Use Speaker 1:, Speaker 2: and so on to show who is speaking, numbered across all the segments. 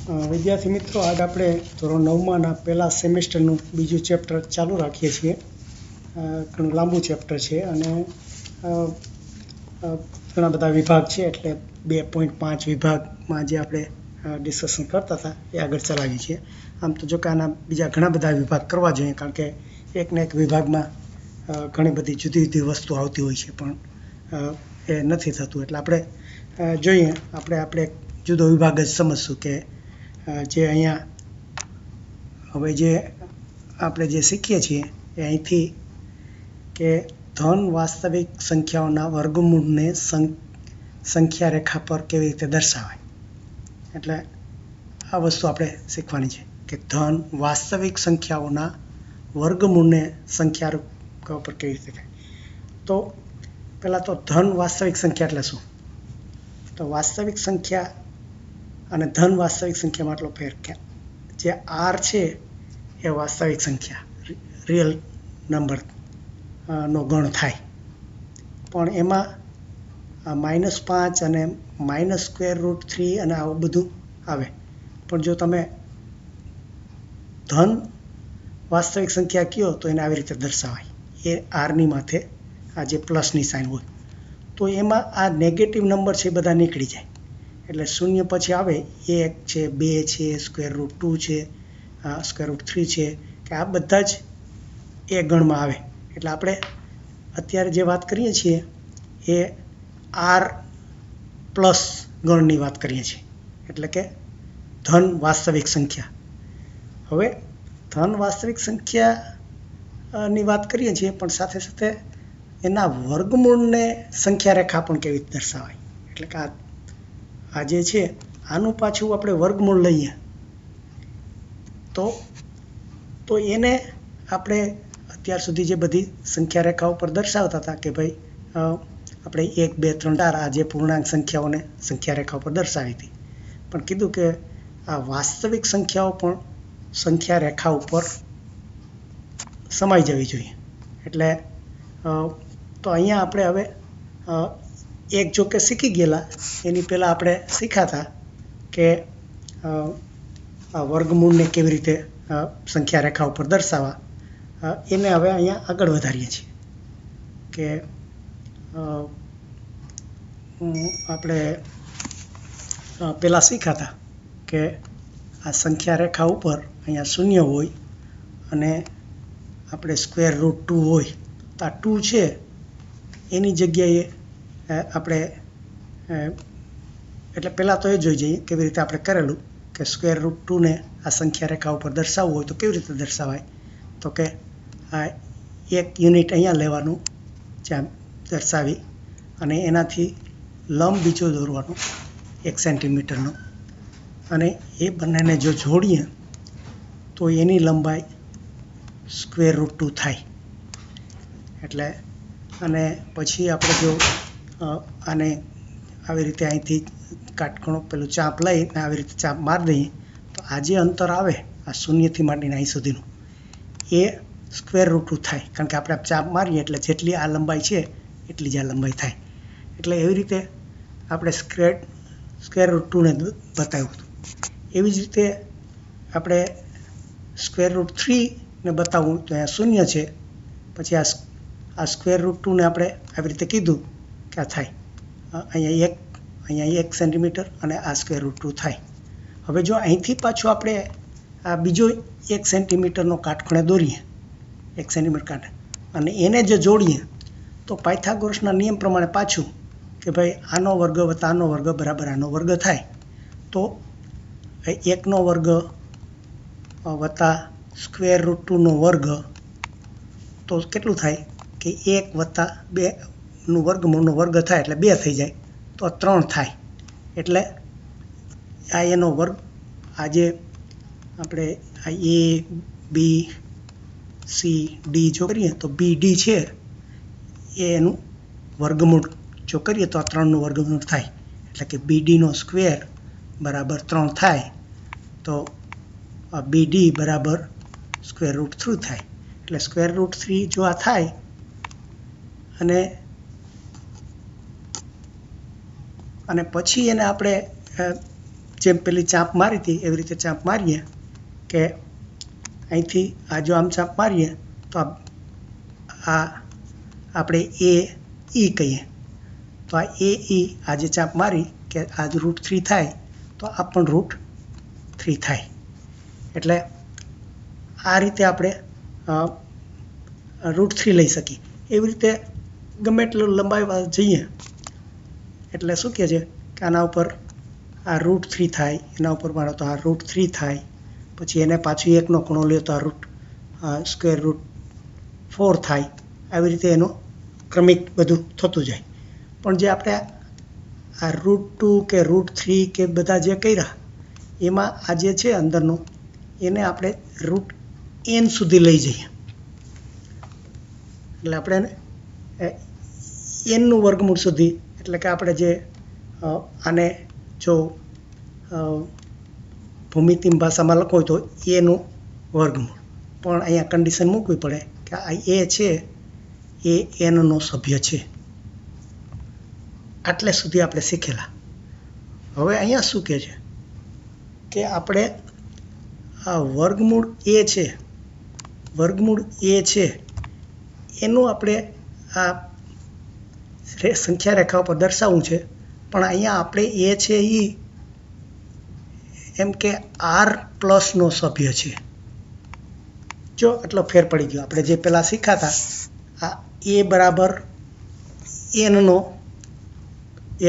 Speaker 1: વિદ્યાર્થી મિત્રો, આજ આપણે ધોરણ 9માના પહેલા સેમેસ્ટરનું બીજું ચેપ્ટર ચાલુ રાખીએ છીએ. ઘણું લાંબુ ચેપ્ટર છે અને ઘણા બધા વિભાગ છે, એટલે 2.5 વિભાગમાં જે આપણે ડિસ્કશન કરતા હતા એ આગળ ચલાવીએ છીએ. આમ તો જો કે આના બીજા ઘણા બધા વિભાગ કરવા જોઈએ, કારણ કે એકને એક વિભાગમાં ઘણી બધી જુદી જુદી વસ્તુ આવતી હોય છે, પણ એ નથી થતું. એટલે આપણે જોઈએ, આપણે જુદો વિભાગ જ સમજશું કે જે અહીંયા હવે જે આપણે જે શીખીએ છીએ એ અહીંથી કે ધન વાસ્તવિક સંખ્યાઓના વર્ગમૂળને સંખ્યા રેખા પર કેવી રીતે દર્શાવાય. એટલે આ વસ્તુ આપણે શીખવાની છે કે ધન વાસ્તવિક સંખ્યાઓના વર્ગમૂળને સંખ્યા રેખા પર કેવી રીતે થાય. તો પહેલાં તો ધન વાસ્તવિક સંખ્યા એટલે શું? તો વાસ્તવિક સંખ્યા અને ધન વાસ્તવિક સંખ્યામાં આટલો ફેર કે જે આર છે એ વાસ્તવિક સંખ્યા રિયલ નંબર નો ગણ થાય, પણ એમાં -5 અને -√3 અને આવું બધું આવે. પણ જો તમે ધન વાસ્તવિક સંખ્યા કહો તો એને આવી રીતે દર્શાવાય, એ આરની માથે આ જે પ્લસની સાઇન હોય, તો એમાં આ નેગેટિવ નંબર છે બધા નીકળી જાય. એટલે 0 પછી આવે 1 છે, 2 છે, √2 છે, √3 છે, કે આ બધા જ એ ગણમાં આવે. એટલે આપણે અત્યારે જે વાત કરીએ છીએ એ આર પ્લસ ગણની વાત કરીએ છીએ, એટલે કે ધન વાસ્તવિક સંખ્યા. હવે ધન વાસ્તવિક સંખ્યાની વાત કરીએ છીએ, પણ સાથે સાથે એના વર્ગમૂળને સંખ્યા રેખા પણ કેવી રીતે દર્શાવાય. એટલે કે આ જે છે આનું પાછું આપણે વર્ગમૂળ લઈએ તો એને આપણે અત્યાર સુધી જે બધી સંખ્યા રેખા ઉપર દર્શાવતા હતા કે ભાઈ આપણે 1, 2, 3, 4 આ જે પૂર્ણાંક સંખ્યાઓને સંખ્યા રેખા ઉપર દર્શાવી હતી, પણ કીધું કે આ વાસ્તવિક સંખ્યાઓ પણ સંખ્યા રેખા ઉપર સમાઈ જવી જોઈએ. એટલે તો અહીંયા આપણે હવે એક જો કે શીખી ગયેલા, એની પહેલાં આપણે શીખાતા કે આ વર્ગમૂળને કેવી રીતે સંખ્યા રેખા ઉપર દર્શાવવા, એને હવે અહીંયા આગળ વધારીએ છીએ કે આપણે પહેલાં શીખાતા કે આ સંખ્યા રેખા ઉપર અહીંયા 0 હોય અને આપણે √2 હોય, તો આ 2 છે એની જગ્યાએ આપણે એટલે પહેલાં તો એ જોઈ જઈએ કેવી રીતે આપણે કરેલું કે √2 ને આ સંખ્યા રેખા ઉપર દર્શાવવું હોય તો કેવી રીતે દર્શાવાય. તો કે આ 1 યુનિટ અહીંયા લેવાનું, જ્યાં દર્શાવી, અને એનાથી લંબ બીજો દોરવાનો 1 સેન્ટીમીટરનો, અને એ બંનેને જો જોડીએ તો એની લંબાઈ √2 થાય. એટલે અને પછી આપણે જો આને આવી રીતે અહીંથી કાટખૂણો પેલું ચાપ લઈને આવી રીતે ચાપ મારી દઈએ તો આ જે અંતર આવે આ 0થી માંડીને અહીં સુધીનું એ √2 થાય, કારણ કે આપણે ચાપ મારીએ એટલે જેટલી આ લંબાઈ છે એટલી જ આ લંબાઈ થાય. એટલે એવી રીતે આપણે √2 ને બતાવ્યું હતું. એવી જ રીતે આપણે √3 ને બતાવવું તો અહીંયા 0 છે, પછી આ √2 ને આપણે આવી રીતે કીધું કે આ થાય અહીંયા 1 સેન્ટીમીટર અને આ √2 થાય. હવે જો અહીંથી પાછું આપણે આ બીજો 1 સેન્ટીમીટરનો કાટખૂણે દોરીએ, 1 સેન્ટીમીટર કાંઠે, અને એને જો જોડીએ તો પાયથાગોરસના નિયમ પ્રમાણે પાછું કે ભાઈ આનો વર્ગ વત્તા આનો વર્ગ બરાબર આનો વર્ગ થાય. તો 1નો વર્ગ વત્તા √2 નો વર્ગ તો કેટલું થાય કે 1 વત્તા 2 વર્ગમૂળનો વર્ગ થાય એટલે 2 થઈ જાય, તો 3 થાય. એટલે આ એનો વર્ગ, આજે આપણે આ A, B, C, D જો કરીએ તો BD છે એ એનું વર્ગમૂળ જો કરીએ તો આ 3નું વર્ગમૂળ થાય, એટલે કે BD² બરાબર 3 થાય. તો BD બરાબર √3 થાય. એટલે √3 જો આ થાય અને પછી એને આપણે જેમ પેલી ચાંપ મારી હતી એવી રીતે ચાંપ મારીએ કે અહીંથી આ જો આમ ચાંપ મારીએ તો આ આપણે એ ઈ કહીએ, તો આ એ ઈ આ જે ચાંપ મારી કે આ જ √3 થાય તો આ પણ √3 થાય. એટલે આ રીતે આપણે √3 લઈ શકીએ. એવી રીતે ગમે એટલું લંબાઈ જઈએ એટલે શું કહે છે કે આના ઉપર આ √3 થાય, એના ઉપર મારો તો આ √3 થાય, પછી એને પાછું એકનો ખૂણો લે તો આ √4 થાય. આવી રીતે એનો ક્રમિક બધું થતું જાય. પણ જે આપણે આ √2 કે √3 કે બધા જે કર્યા એમાં આ જે છે અંદરનું એને આપણે √n સુધી લઈ જઈએ એટલે આપણે nનું વર્ગમૂળ સુધી, એટલે કે આપણે જે આને જો ભૂમિતિમ ભાષામાં લખો તો એનું વર્ગમૂળ, પણ અહીંયા કન્ડિશન મૂકવી પડે કે આ એ છે એ nનો સભ્ય છે. આટલે સુધી આપણે શીખેલા. હવે અહીંયા શું કહે છે કે આપણે આ વર્ગમૂળ એ છે એનું આપણે આ સંખ્યા રેખા ઉપર દર્શાવવું છે. પણ અહીંયા આપણે એ છે એ એમ કે r+નો સભ્ય છે. જો એટલો ફેર પડી ગયો. આપણે જે પહેલાં શીખાતા આ એ બરાબર nનો એ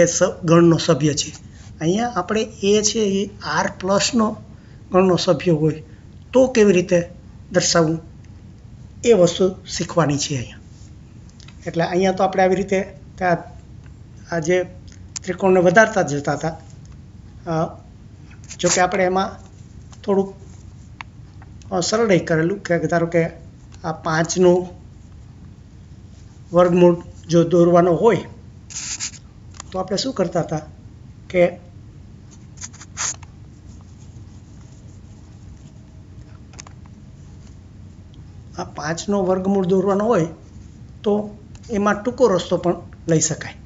Speaker 1: ગણનો સભ્ય છે. અહીંયા આપણે એ છે એ r+નો ગણનો સભ્ય હોય તો કેવી રીતે દર્શાવવું એ વસ્તુ શીખવાની છે અહીંયા. એટલે અહીંયા તો આપણે આવી રીતે આ જે ત્રિકોણને વધારતા જતા હતા. જોકે આપણે એમાં થોડુંક સરળ કરેલું કે ધારો કે આ 5નું વર્ગમૂળ જો દોરવાનો હોય તો આપણે શું કરતા હતા કે આ 5નો વર્ગમૂળ દોરવાનો હોય તો એમાં ટૂંકો રસ્તો પણ લઈ શકાય.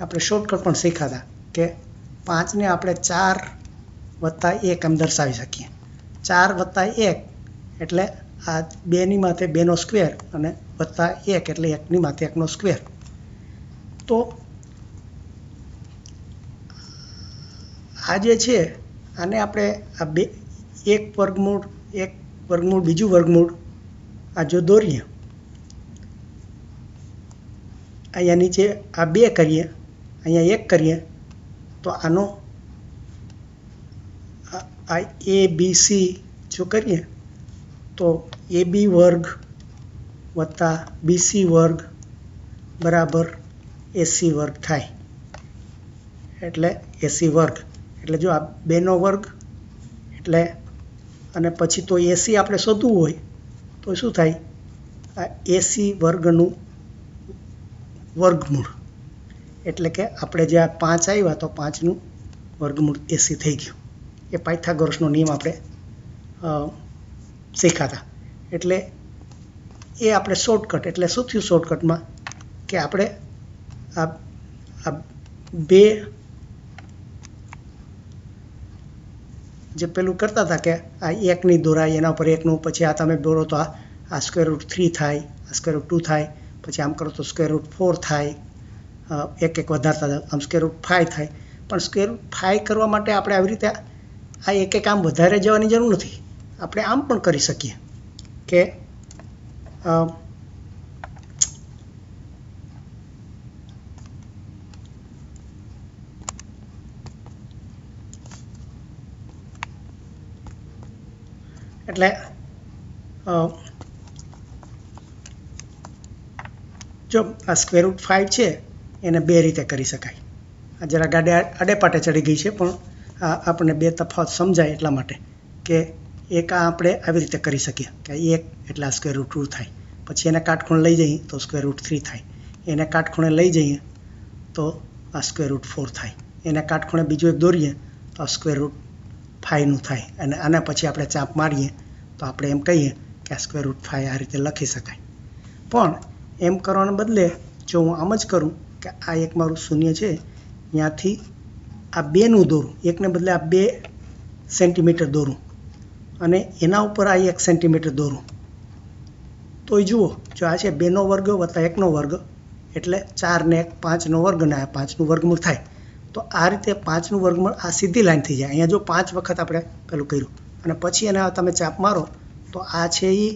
Speaker 1: આપણે શોર્ટકટ પણ શીખાતા કે 5ને આપણે 4+1 એમ દર્શાવી શકીએ. 4+1 એટલે આ 2ની માથે 2નો સ્ક્વેર અને +1 એટલે 1ની માથે 1નો સ્ક્વેર. તો આ જે છે આને આપણે આ એક વર્ગમૂળ બીજું વર્ગમૂળ આ જો દોરીએ, અહીંયા નીચે આ 2 કરીએ, અહીંયા 1 કરીએ તો આનો આ ABC જો કરીએ તો AB વર્ગ વત્તા BC વર્ગ બરાબર AC વર્ગ થાય. એટલે AC વર્ગ એટલે જો આ 2નો વર્ગ એટલે અને પછી તો AC આપણે શોધવું હોય તો શું થાય આ AC વર્ગનું વર્ગમૂળ, એટલે કે આપણે જે આ 5 આવ્યા તો 5નું વર્ગમૂળ AC થઈ ગયું. એ પાયથાગોરસનો નિયમ આપણે શીખાતા. એટલે એ આપણે શોર્ટકટ, એટલે શું થયું શોર્ટકટમાં કે આપણે આ 2 જે પેલું કરતા હતા કે આ 1ની દોરાય એના ઉપર 1નું, પછી આ તમે દોરો તો આ √3 થાય, આ √2 થાય, પછી આમ કરો તો √4 થાય, એક વધારતા હતા આમ √5 થાય. પણ √5 કરવા માટે આપણે આવી રીતે આ એક આમ વધારે જવાની જરૂર નથી. આપણે આમ પણ કરી શકીએ કે એટલે જો આ √5 છે એને 2 રીતે કરી શકાય. આ જરા ગાડે આડેપાટે ચડી ગઈ છે પણ આપણને 2 તફાવત સમજાય એટલા માટે કે એક આ આપણે આવી રીતે કરી શકીએ કે 1 એટલે આ √2 થાય, પછી એને કાટખૂણે લઈ જઈએ તો √3 થાય, એને કાટખૂણે લઈ જઈએ તો આ √4 થાય, એને કાટખૂણે બીજું એક દોરીએ તો આ √5નું થાય. અને આના પછી આપણે ચાંપ મારીએ તો આપણે એમ કહીએ કે આ √5 આ રીતે લખી શકાય. પણ એમ કરવાને બદલે જો હું આમ જ કરું કે આ એક મારું શૂન્ય છે ત્યાંથી આ બેનું દોરું, એકને બદલે આ 2 સેન્ટીમીટર દોરું અને એના ઉપર આ 1 સેન્ટીમીટર દોરું, તોય જુઓ જો આ છે 2નો વર્ગ વત્તા 1નો વર્ગ એટલે 4 ને 1 5નો વર્ગ ને આ 5નું વર્ગમૂળ થાય. તો આ રીતે 5નું વર્ગમૂળ આ સીધી લાઈન થઈ જાય. અહીંયા જો 5 વખત આપણે પેલું કર્યું અને પછી એને તમે ચાપ મારો તો આ છે એ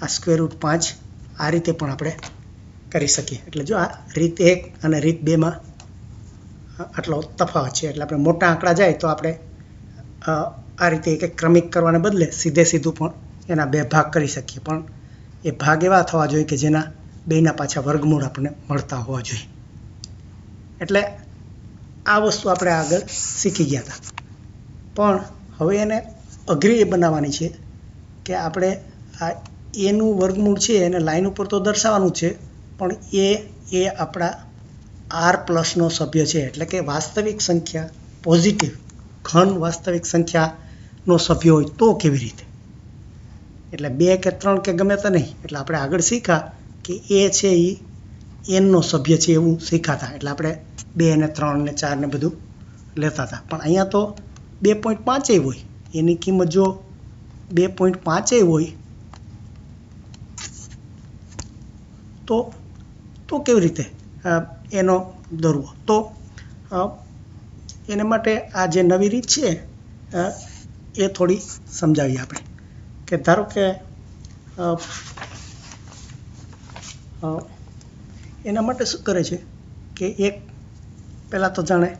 Speaker 1: આ √5 આ રીતે પણ આપણે કરી શકીએ. એટલે જો આ રીત 1 અને રીત 2માં આટલો તફાવત છે. એટલે આપણે મોટા આંકડા જાય તો આપણે આ રીતે એક ક્રમિક કરવાને બદલે સીધે સીધું પણ એના 2 ભાગ કરી શકીએ, પણ એ ભાગ એવા થવા જોઈએ કે જેના 2ના પાછા વર્ગમૂળ આપણને મળતા હોવા જોઈએ. એટલે આ વસ્તુ આપણે આગળ શીખી ગયા હતા, પણ હવે એને અઘરી એ બનાવવાની છે કે આપણે આ એનું વર્ગમૂળ છે એને લાઈન ઉપર તો દર્શાવવાનું છે, પણ એ આપણા R+નો સભ્ય છે. એટલે કે વાસ્તવિક સંખ્યા પોઝિટિવ ઘન વાસ્તવિક સંખ્યાનો સભ્ય હોય તો કેવી રીતે, એટલે 2 કે 3 કે ગમે તે નહીં. એટલે આપણે આગળ શીખ્યા કે એ છે એ એનનો સભ્ય છે એવું શીખાતા. એટલે આપણે 2 ને 3 ને 4 ને બધું લેતા હતા, પણ અહીંયા તો 2.5 હોય, એની કિંમત જો 2.5 હોય તો કેવી રીતે એનો દોરવો. તો એને માટે આ જે નવી રીત છે એ થોડી સમજાવીએ આપણે. કે ધારો કે એના માટે શું કરે છે કે એક પહેલાં તો જાણે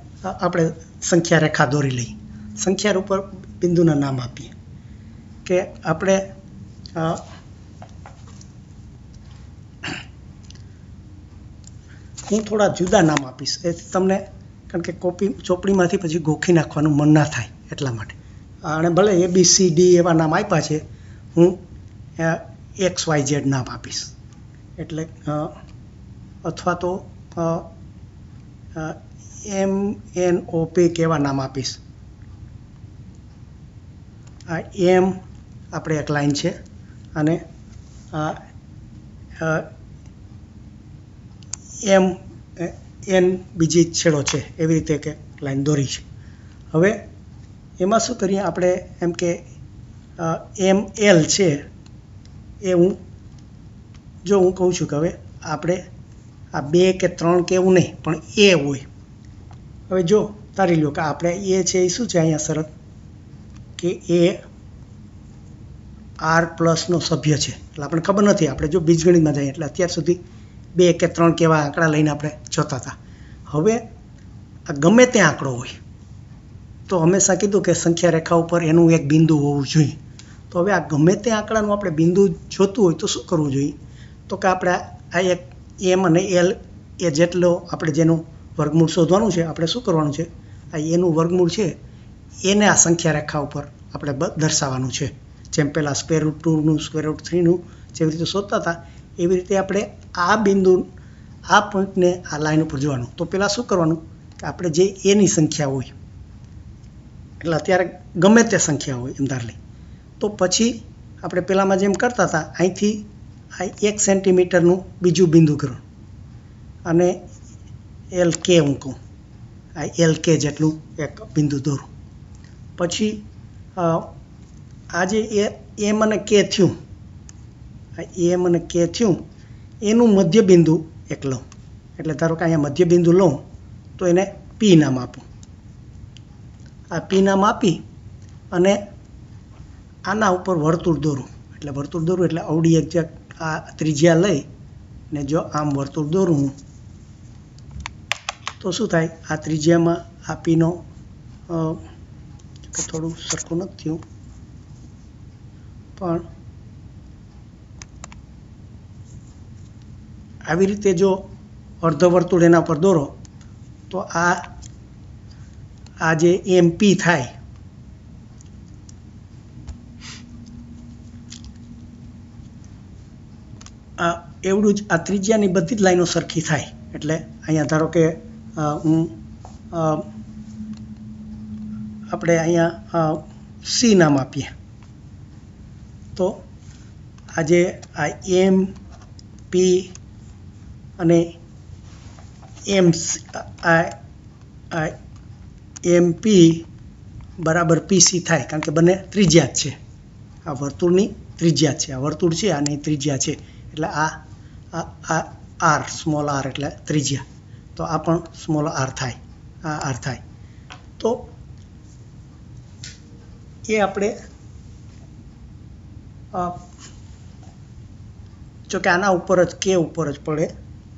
Speaker 1: આપણે સંખ્યા રેખા દોરી લઈએ, સંખ્યા ઉપર બિંદુના નામ આપીએ. કે આપણે હું થોડા જુદા નામ આપીશ એ તમને, કારણ કે ચોપડીમાંથી પછી ગોખી નાખવાનું મન ના થાય એટલા માટે. અને ભલે ABCD એવા નામ આપ્યા છે, હું XYZ નામ આપીશ. એટલે અથવા તો MNOP કેવા નામ આપીશ. આ M આપણે એક લાઈન છે અને N બીજી છેડો છે, એવી રીતે કે લાઈન દોરી છે. હવે એમાં શું કરીએ આપણે, એમ કે ML છે એ હું કહું છું કે હવે આપણે આ 2 કે 3 કે એવું નહીં, પણ એ હોય. હવે જો તારી લ્યો કે આપણે એ છે એ શું છે અહીંયા શરત કે એ R+નો સભ્ય છે. એટલે આપણને ખબર નથી, આપણે જો બીજગણિતમાં જઈએ એટલે અત્યાર સુધી 2 કે 3 કેવા આંકડા લઈને આપણે જોતા હતા. હવે આ ગમે તે આંકડો હોય તો હંમેશા કીધું કે સંખ્યા રેખા ઉપર એનું એક બિંદુ હોવું જોઈએ. તો હવે આ ગમે તે આંકડાનું આપણે બિંદુ જોતું હોય તો શું કરવું જોઈએ, તો કે આપણે આ એક M અને L એ જેટલો આપણે જેનું વર્ગમૂળ શોધવાનું છે, આપણે શું કરવાનું છે, આ એનું વર્ગમૂળ છે એને આ સંખ્યા રેખા ઉપર આપણે દર્શાવવાનું છે. જેમ પહેલાં √2નું √3નું જેવી રીતે શોધતા હતા એવી રીતે આપણે આ બિંદુ આ પોઈન્ટને આ લાઈન ઉપર જોવાનું. તો પહેલાં શું કરવાનું કે આપણે જે એની સંખ્યા હોય, એટલે અત્યારે ગમે તે સંખ્યા હોય એમ ધાર લઈ, તો પછી આપણે પહેલાંમાં જેમ કરતા હતા અહીંથી આ 1 સેન્ટીમીટરનું બીજું બિંદુ કરો અને LK હું કહું, આ LK જેટલું એક બિંદુ દોરું. પછી આ જે M અને K થયું, આ M અને K થયું એનું મધ્ય બિંદુ એક લઉં. એટલે ધારો કે અહીંયા મધ્ય બિંદુ લઉં તો એને P નામ આપું. આ P નામ આપી અને આના ઉપર વર્તુળ દોરું. એટલે વર્તુળ દોરું એટલે અવળી એક્ઝેક્ટ આ ત્રિજ્યા લઈ ને જો આમ વર્તુળ દોરું હું તો શું થાય, આ ત્રિજ્યામાં આ Pનો થોડું સરખું નથી થયું, પણ આવી રીતે જો અર્ધવર્તુળ એના પર દોરો તો આ જે MP થાય એવડું જ આ ત્રિજ્યાની બધી જ લાઈનો સરખી થાય. એટલે અહીંયા ધારો કે આપણે અહીંયા C નામ આપીએ તો આજે આ M P અને M MP બરાબર PC થાય, કારણ કે બંને ત્રિજ્યા જ છે. આ વર્તુળની ત્રિજ્યા છે, આ વર્તુળ છે અને ત્રિજ્યા છે, એટલે આ R સ્મોલ r એટલે ત્રિજ્યા, તો આ પણ સ્મોલ r થાય, આ r થાય. તો એ આપણે જો કે આના ઉપર જ કે ઉપર જ પડે,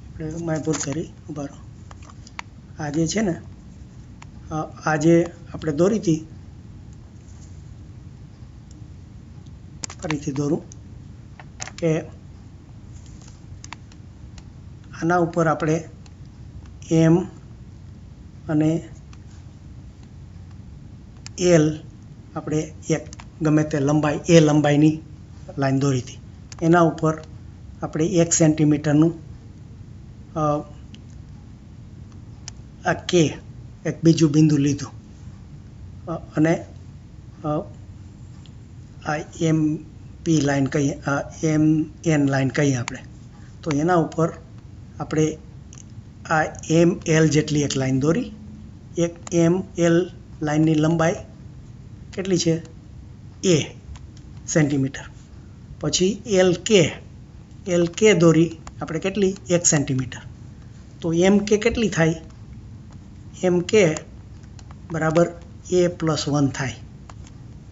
Speaker 1: આપણે મેં ભૂલ કરી, ઉભા રહો. આ જે છે ને આ જે આપણે દોરી હતી, ફરીથી દોરું કે આના ઉપર આપણે M અને L આપણે એક ગમે તે લંબાઈ એ લંબાઈની લાઈન દોરી હતી. એના ઉપર આપણે 1 સેન્ટીમીટરનું આ કે એક બીજું બિંદુ લીધું અને આ MP લાઈન કહીએ, MN લાઈન કહીએ આપણે. તો એના ઉપર આપણે આ ML જેટલી એક લાઈન દોરી. એક ML લાઈનની લંબાઈ કેટલી છે? A centimetre. પછી LK દોરી આપણે કેટલી? 1 સેન્ટીમીટર. તો MK કેટલી થાય? MK બરાબર A+1 થાય,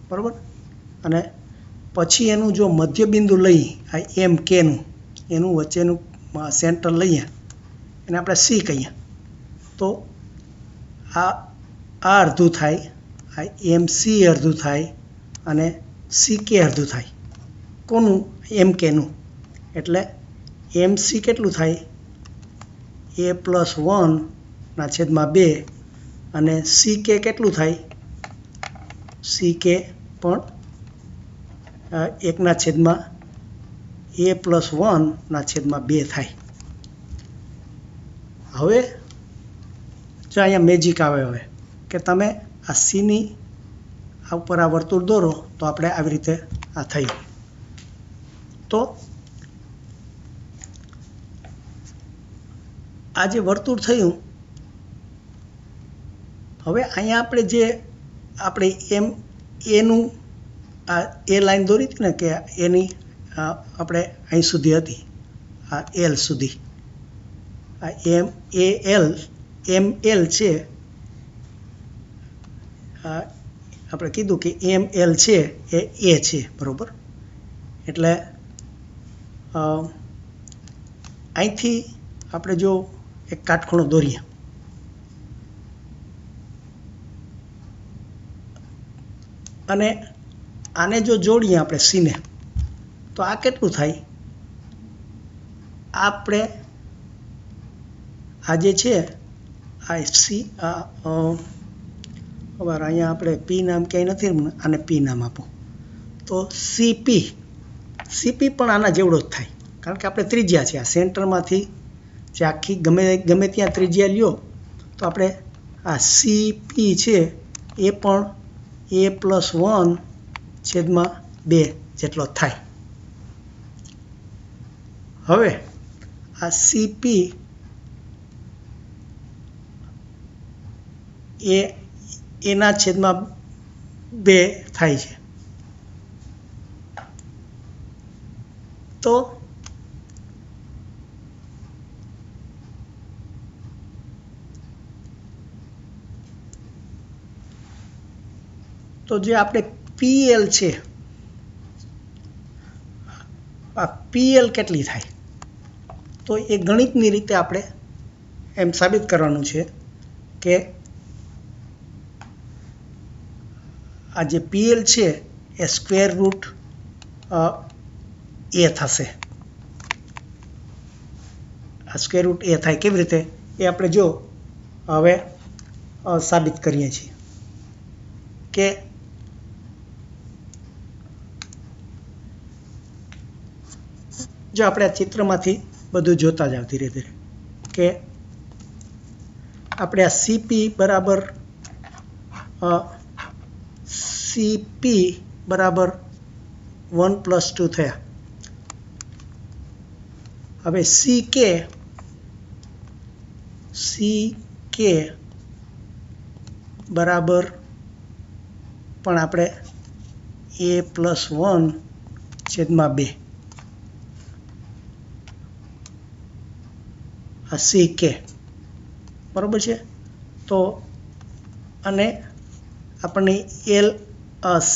Speaker 1: બરાબર. અને પછી એનું જો મધ્ય બિંદુ લઈ, આ MKનું એનું વચ્ચેનું સેન્ટર લઈએ, એને આપણે C કહીએ. તો આ અડધું થાય, આ MC અડધું થાય અને CK અડધું થાય. કોનું? MKનું. એટલે MC કેટલું થાય? A+1/2 અને CK કેટલું થાય? CK પણ 1/A+1/2 થાય. હવે જો અહીંયા મેજિક આવે હવે કે તમે આ Cની આ ઉપર આ વર્તુળ દોરો, તો આપણે આવી રીતે આ થયું. તો આ જે વર્તુળ થયું, હવે અહીંયા આપણે એનું આ એ લાઈન દોરી હતી ને, કે એની આપણે અહીં સુધી હતી, આ L સુધી. આ ML છે, આપણે કીધું કે ML છે એ A છે, બરોબર. એટલે અહીંથી આપણે જો એક કાટખૂણો દોરીએ, અને આને જો જોડીએ આપણે Cને, તો આ કેટલું થાય? આપણે આ જે છે આ C, અહીંયા આપણે P નામ ક્યાંય નથી, આને P નામ આપો. તો CP પણ આના જેવડો જ થાય, કારણ કે આપણે ત્રિજ્યા છે, આ સેન્ટરમાંથી જે આખી ગમે ત્યાં ત્રિજ્યા લ્યો, તો આપણે આ CP છે એ પણ A+1/2 જેટલો થાય. હવે આ CP એના છેદમાં 2 થાય છે. તો જે આપણે PL છે, આ PL કેટલી થાય? તો એ ગણિતની રીતે આપણે એમ સાબિત કરવાનું છે કે આ જે PL છે એ સ્ક્વેર રૂટ A થશે. આ સ્ક્વેર રૂટ A થાય. કેવી રીતે? એ આપણે જો હવે સાબિત કરીએ છીએ કે જો આપણે આ ચિત્રમાંથી બધું જોતા જાવ ધીરે ધીરે, કે આપણે આ CP બરાબર 1+2 થયા. હવે CK બરાબર પણ આપણે a+1/2 આ CK બરાબર છે. તો અને આપણને C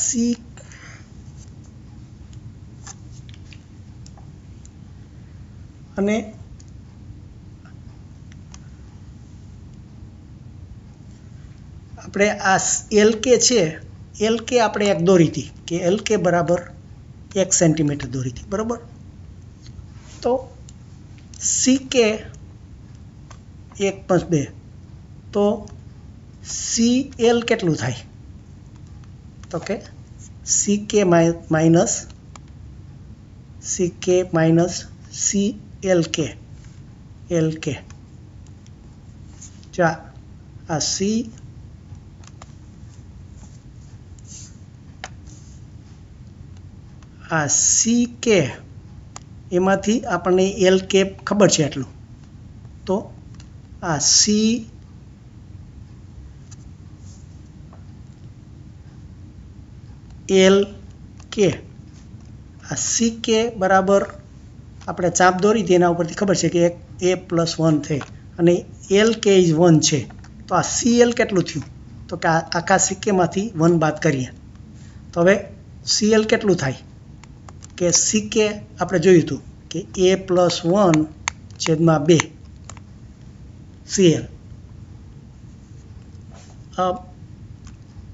Speaker 1: અને આપણે આ LK છે, LK આપણે એક દોરી હતી કે LK બરાબર 1 સેન્ટીમીટર દોરી હતી બરાબર. તો CK 1/2 તો CL કેટલું થાય? તો કે CK માઇનસ CLK જો આ CK એમાંથી આપણને LK ખબર છે એટલું. તો આ CLK આ CK બરાબર આપણે ચાપ દોરી હતી એના ઉપરથી ખબર છે કે a+1 થઈ અને LK ઇઝ 1 છે. તો આ CL કેટલું થયું? તો કે આખા CKમાંથી 1 બાદ કરીએ તો હવે CL કેટલું થાય? કે CK આપણે જોયું હતું કે a+1/2 CL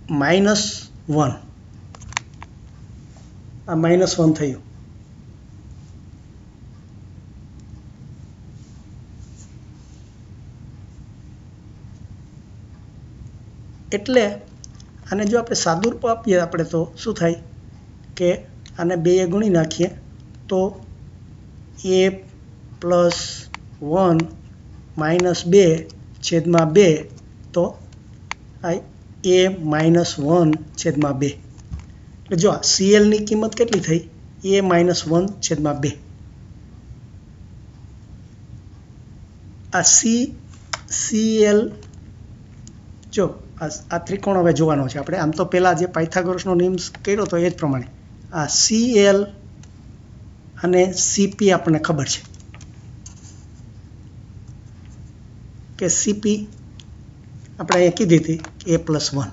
Speaker 1: -1 આ -1 થયું. એટલે આને જો આપણે સાદુરૂપ આપીએ આપણે તો શું થાય કે આને 2 ગુણી નાખીએ તો a+1/2 તો આ a-1/2. એટલે જો CL ની કિંમત કેટલી થઈ? a-1/2. આ CL જો આ ત્રિકોણ હવે જોવાનો છે આપણે. આમ તો પહેલાં જે પાયથાગોરસનો નિયમ કર્યો હતો એ જ પ્રમાણે આ CL અને CP આપણને ખબર છે કે CP આપણે અહીંયા કીધી હતી a+1.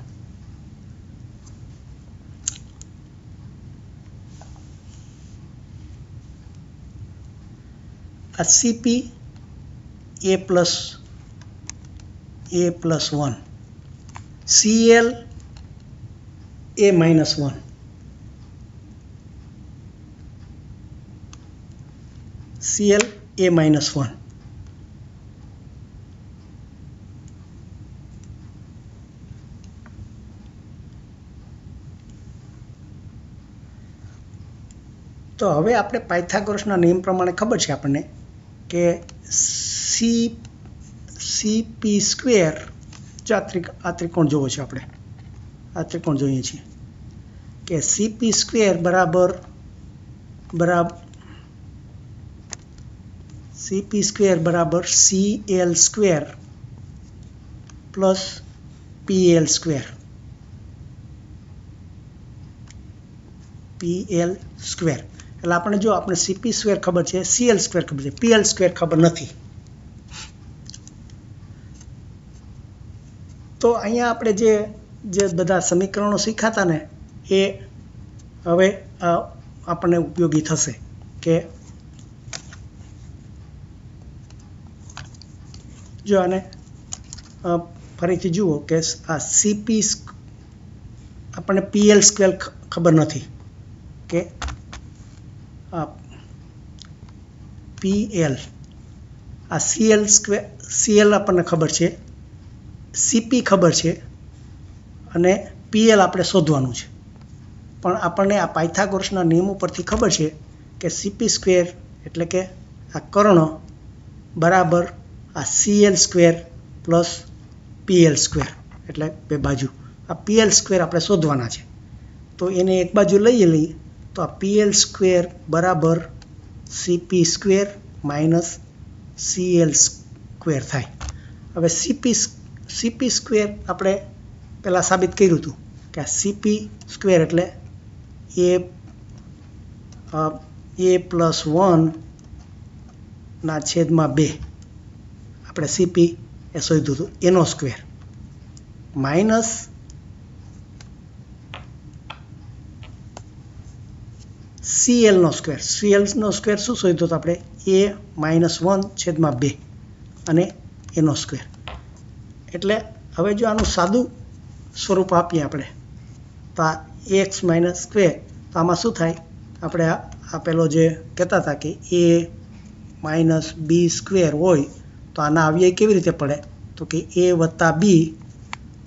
Speaker 1: આ CP a+1 CL a-1 CL a-1 તો હવે આપણે પાયથાગોરસના નિયમ પ્રમાણે ખબર છે આપણને કે CP² જો આ ત્રિકોણ જોવો છે આપણે, આ ત્રિકોણ જોઈએ છીએ કે CP² બરાબર CL² પ્લસ PL². એટલે આપણે જો આપણે CP² ખબર છે, CL² ખબર છે, PL² ખબર નથી. તો અહીંયા આપણે જે બધા સમીકરણો શીખાતા ને એ હવે આપણને ઉપયોગી થશે કે જો આને ફરીથી જુઓ કે આ CP આપણને PL² ખબર નથી કે PL આ CL આપણને ખબર છે, CP ખબર છે અને PL આપણે શોધવાનું છે. પણ આપણને આ પાયથાગોરસના નિયમો પરથી ખબર છે કે CP² એટલે કે આ કર્ણ બરાબર આ CL² પ્લસ PL² એટલે બે બાજુ આ PL² આપણે શોધવાના છે. તો એને એક બાજુ લઈએ તો આ PL² બરાબર CP² માઇનસ CL² થાય. હવે CP² આપણે પહેલાં સાબિત કર્યું હતું કે આ સીપી સ્ક્વેર એટલે એ પ્લસ 1 ના છેદમાં 2 આપણે સીપી એ શોધ્યું હતું એનો સ્ક્વેર માઇનસ સીએલનો સ્ક્વેર. સીએલનો સ્ક્વેર શું શોધ્યો હતો આપણે? એ માઇનસ 1 છેદમાં 2 અને એનો સ્ક્વેર. એટલે હવે જો આનું સાદું સ્વરૂપ આપીએ આપણે તો આ એક્સ માઇનસ સ્ક્વેર, તો આમાં શું થાય? આપણે આ પેલો જે કહેતા હતા કે એ માઇનસ બી સ્ક્વેર હોય તો આના અવયવ કેવી રીતે પડે? તો કે એ વત્તા બી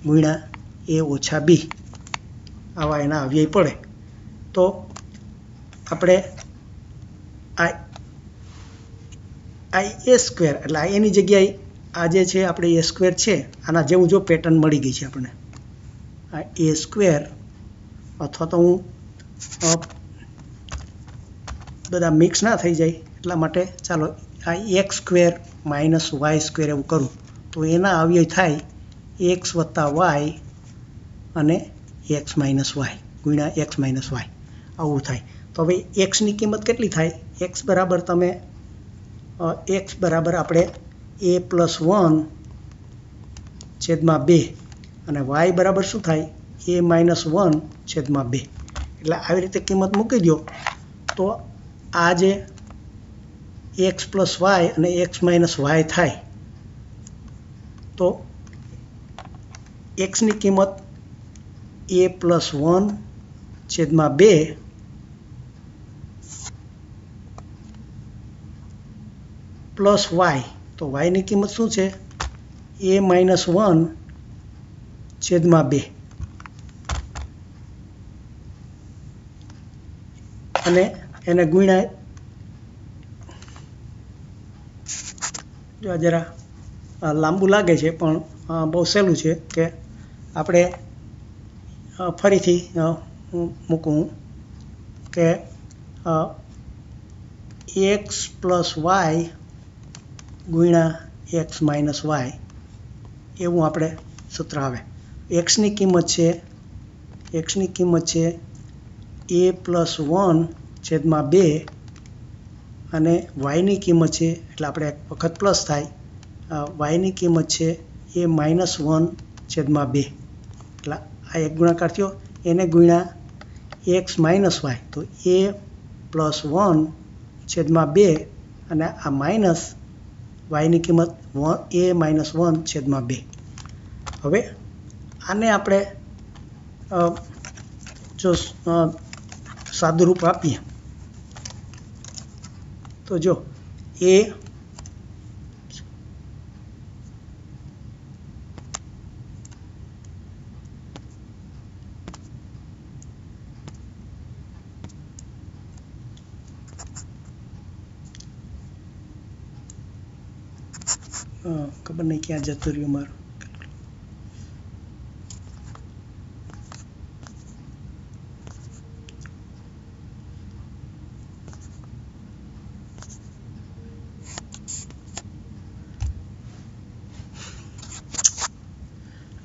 Speaker 1: ગુણ્યા એ ઓછા બી, આવા એના અવયવ પડે. તો આપણે આ એ સ્ક્વેર એટલે આ એની જગ્યાએ આ જે છે આપણે એ સ્ક્વેર છે આના જેવું જો પેટર્ન મળી ગઈ છે આપણને, આ એ સ્ક્વેર, અથવા તો હું બધા મિક્સ ના થઈ જાય એટલા માટે ચાલો આ x square minus y square એવું કરું તો એના અવયવ થાય એક્સ વત્તા વાય અને એક્સ માઇનસ વાય ગુણ્યા એક્સ માઇનસ વાય, આવું થાય. તો હવે એક્સની કિંમત કેટલી થાય? એક્સ બરાબર આપણે એ પ્લસ 1 છેદમાં 2 અને વાય બરાબર શું થાય? એ માઇનસ 1 છેદમાં 2. એટલે આવી રીતે કિંમત મૂકી દો તો આ જે એક્સ પ્લસ વાય અને એક્સ માઇનસ વાય થાય તો એક્સની કિંમત એ પ્લસ 1 છેદમાં 2 પ્લસ વાય, તો વાયની કિંમત શું છે? એ માઇનસ 1 છેદમાં 2 અને એને ગુણ્યા, જો જરા લાંબુ લાગે છે પણ બહુ સહેલું છે કે આપણે ફરીથી મૂકું કે એક્સ પ્લસ વાય ગુણ્યા એક્સ માઇનસ વાય એવું આપણે સૂત્ર આવે. એક્સની કિંમત છે એ પ્લસ 1 છેદમાં 2 અને વાયની કિંમત છે એટલે આપણે એક વખત પ્લસ થાય, વાયની કિંમત છે એ માઇનસ 1 છેદમાં 2. એટલે આ એક ગુણાકાર થયો, એને ગુણ્યા એક્સ માઇનસ વાય તો એ પ્લસ 1 છેદમાં 2 અને આ માઇનસ વાયની કિંમત એ માઇનસ 1 છેદમાં 2. હવે આને આપણે જો સાદું રૂપ આપીએ તો જો એ ખબર નહીં ક્યાં જતું રહ્યું મારું.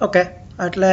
Speaker 1: ઓકે, એટલે